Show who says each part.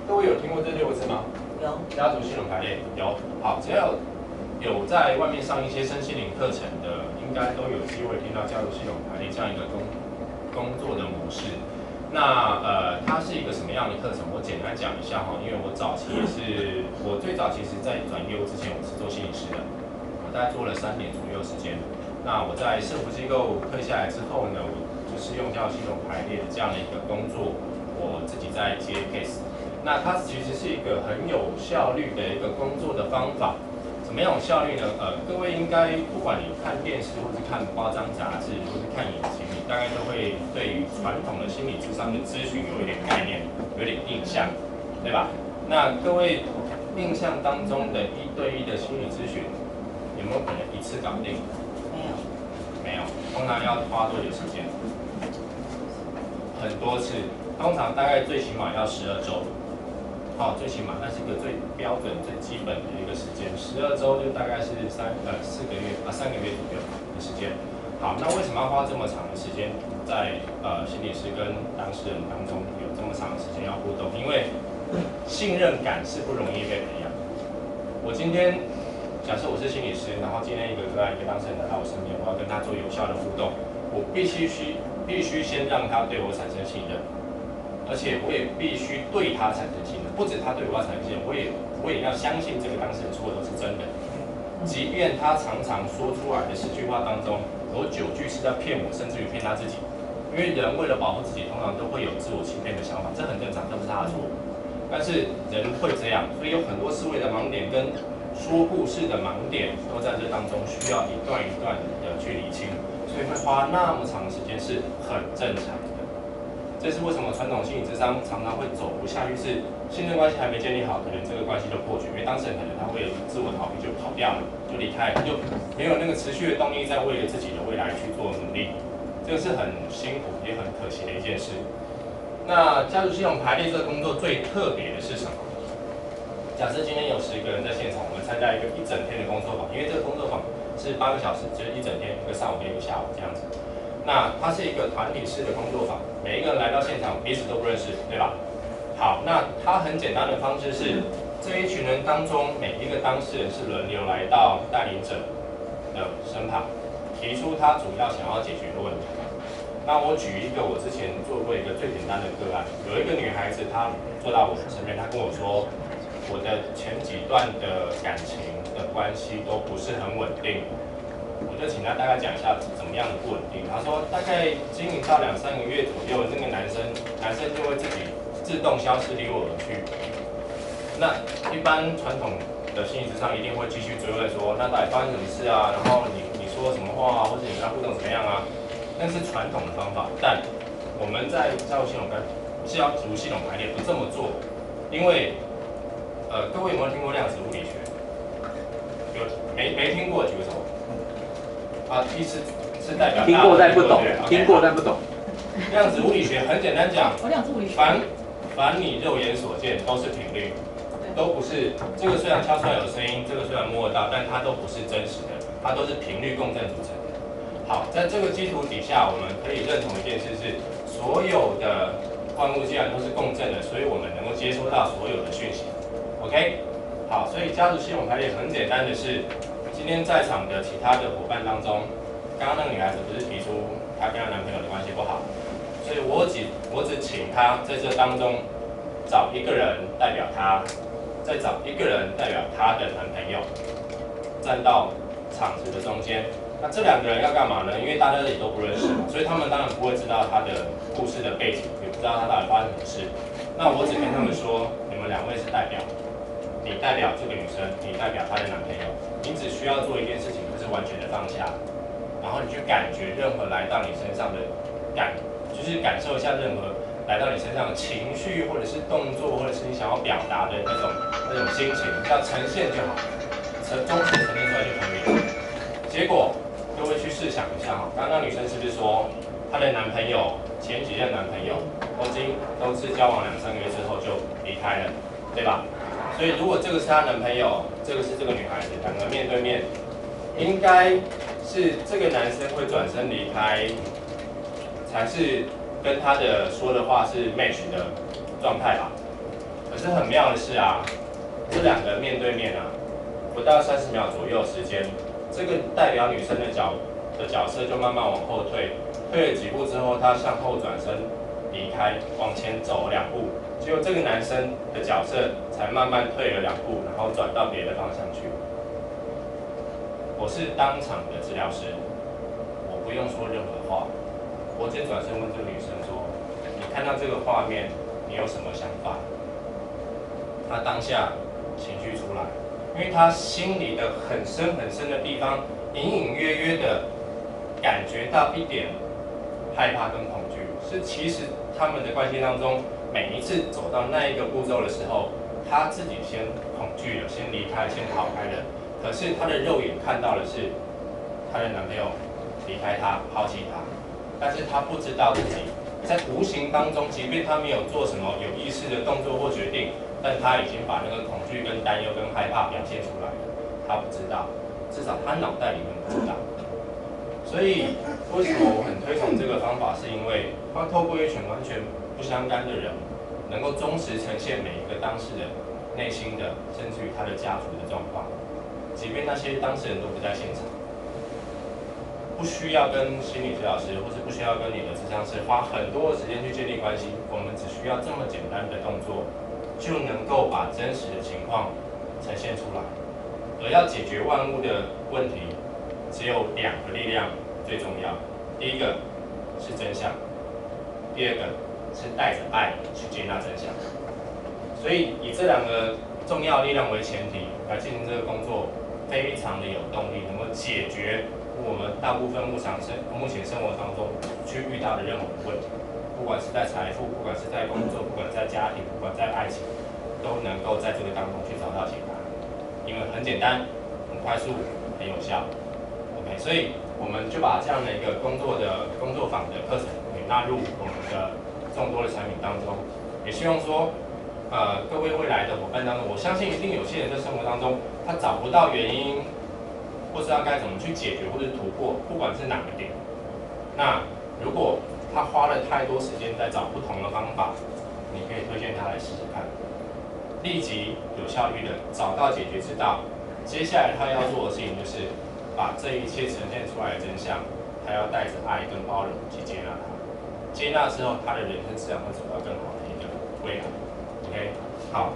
Speaker 1: 各位有听过这6个字吗？
Speaker 2: 有。
Speaker 1: 家族系统排列有。好，只要有在外面上一些身心灵课程的，应该都有机会听到家族系统排列这样一个工作的模式。那它是一个什么样的课程？我简单讲一下哈，因为我最早其实在转业务之前，我是做心理师的，我大概做了3年左右时间。那我在社福机构退下来之后呢，我就是用家族系统排列的这样的一个工作，我自己在接 case。那它其实是一个很有效率的一个工作的方法。怎么样有效率呢？各位应该不管你看电视，或是看报章杂志，或是看影集，你大概都会对于传统的心理咨商的咨询有一点概念，有点印象，对吧？那各位印象当中的1对1的心理咨询，有没有可能一次搞定？
Speaker 2: 没有。
Speaker 1: 没有，通常要花多久时间？很多次，通常大概最起码要12周。好，最起码那是一个最标准、最基本的一个时间，12周就大概是3个月3个月左右的时间。好，那为什么要花这么长的时间在心理师跟当事人当中有这么长的时间要互动？因为信任感是不容易被培养。我今天假设我是心理师，然后今天一个当事人来到我身边，我要跟他做有效的互动，我必须先让他对我产生信任。而且我也必须对他产生信任，不止他对我要产生信任，我也要相信这个当事人说的都是真的，即便他常常说出来的10句话当中有9句是在骗我，甚至于骗他自己。因为人为了保护自己，通常都会有自我欺骗的想法，这很正常，这不是他的错。但是人会这样，所以有很多思维的盲点跟说故事的盲点都在这当中需要一段一段的去理清，所以会花那么长的时间是很正常的。这是为什么传统心理咨商常常会走不下去，是信任关系还没建立好，可能这个关系就破局，因为当事人可能他为了自我逃避就跑掉了，就离开了，就没有那个持续的动力在为了自己的未来去做努力，这个是很辛苦也很可惜的一件事。那家族系统排列这个工作最特别的是什么？假设今天有10个人在现场，我们参加一个1整天的工作坊，因为这个工作坊是8个小时，就是1整天，一个上午跟一个下午这样子。那它是一个团体式的工作坊，每一个人来到现场彼此都不认识，对吧？好，那它很简单的方式是，这一群人当中每一个当事人是轮流来到带领者的身旁，提出他主要想要解决的问题。那我举一个我之前做过一个最简单的个案，有一个女孩子她坐到我的身边，她跟我说，我的前几段的感情的关系都不是很稳定。我就请他大概讲一下怎么样的不稳定。他说大概经营到2、3个月左右，那个男生就会自己自动消失离我而去。那一般传统的心理咨商一定会继续追问说，那到底发生什么事啊？然后你说什么话啊？或者你跟他互动怎么样啊？那是传统的方法，但我们在家族系统排列不这么做，因为各位有没有听过量子物理学？有没听过举个手？意思是代表
Speaker 3: 听过但不懂，听过但不懂。
Speaker 1: 量子物理学很简单讲，凡你肉眼所见都是频率，都不是这个虽然敲出来有声音，这个虽然摸得到，但它都不是真实的，它都是频率共振组成的。好，在这个基础底下，我们可以认同一件事是，所有的万物既然都是共振的，所以我们能够接收到所有的讯息。OK， 好，所以家族系统排列很简单的是。今天在场的其他的伙伴当中，刚刚那个女孩子不是提出她跟她男朋友的关系不好，所以我只请她在这当中找一个人代表她，再找一个人代表她的男朋友，站到场子的中间。那这2个人要干嘛呢？因为大家也都不认识嘛，所以他们当然不会知道她的故事的背景，也不知道她到底发生什么事。那我只跟他们说，你们2位是代表。你代表这个女生，你代表她的男朋友，你只需要做一件事情，就是完全的放下，然后你去感觉任何来到你身上的就是感受一下任何来到你身上的情绪，或者是动作，或者是你想要表达的那种心情，只要呈现就好，忠实呈现出来就可以了。结果各位去试想一下哈，刚刚女生是不是说她的男朋友前几任男朋友都是交往2、3个月之后就离开了，对吧？所以如果这个是她男朋友，这个是这个女孩子，2个面对面，应该是这个男生会转身离开，才是跟他的说的话是 match 的状态吧。可是很妙的是啊，这两个面对面啊，不到30秒左右时间，这个代表女生的角色就慢慢往后退，退了几步之后，她向后转身离开，往前走2步，结果这个男生的角色才慢慢退了2步，然后转到别的方向去。我是当场的治疗师，我不用说任何话，我直接转身问这个女生说：“你看到这个画面，你有什么想法？”她当下情绪出来，因为她心里的很深很深的地方，隐隐约约的感觉到一点害怕跟恐惧。是其实他们的关系当中，每一次走到那一个步骤的时候，她自己先恐惧了，先离开，先逃开了。可是她的肉眼看到的是她的男朋友离开她，抛弃她，但是她不知道自己在无形当中，即便她没有做什么有意识的动作或决定，但她已经把那个恐惧、跟担忧、跟害怕表现出来了。她不知道，至少她脑袋里面不知道。所以为什么我很推崇这个方法，是因为它透过一群完全不相干的人，能够忠实呈现每一个当事人内心的，甚至于他的家族的状况。即便那些当事人都不在现场，不需要跟心理治疗师，或是不需要跟你的咨商师花很多的时间去建立关系，我们只需要这么简单的动作，就能够把真实的情况呈现出来。而要解决万物的问题，只有2个力量最重要。第一个是真相，第二个是带着爱去接纳真相。所以以这2个重要力量为前提来进行这个工作，非常的有动力，能够解决我们大部分目前生活当中去遇到的任何问题，不管是在财富，不管是在工作，不管在家庭，不管在爱情，都能够在这个当中去找到解答。因为很简单、很快速、很有效。OK， 所以我们就把这样的一个工作坊的课程给纳入我们的众多的产品当中，也希望说。各位未来的伙伴当中，我相信一定有些人在生活当中，他找不到原因，不知道该怎么去解决或者突破，不管是哪个点。那如果他花了太多时间在找不同的方法，你可以推荐他来试试看，立即有效率的找到解决之道。接下来他要做的事情就是把这一切呈现出来的真相，他要带着爱跟包容去接纳它。接纳之后，他的人生自然会走到更好的一个未来。OK， 好。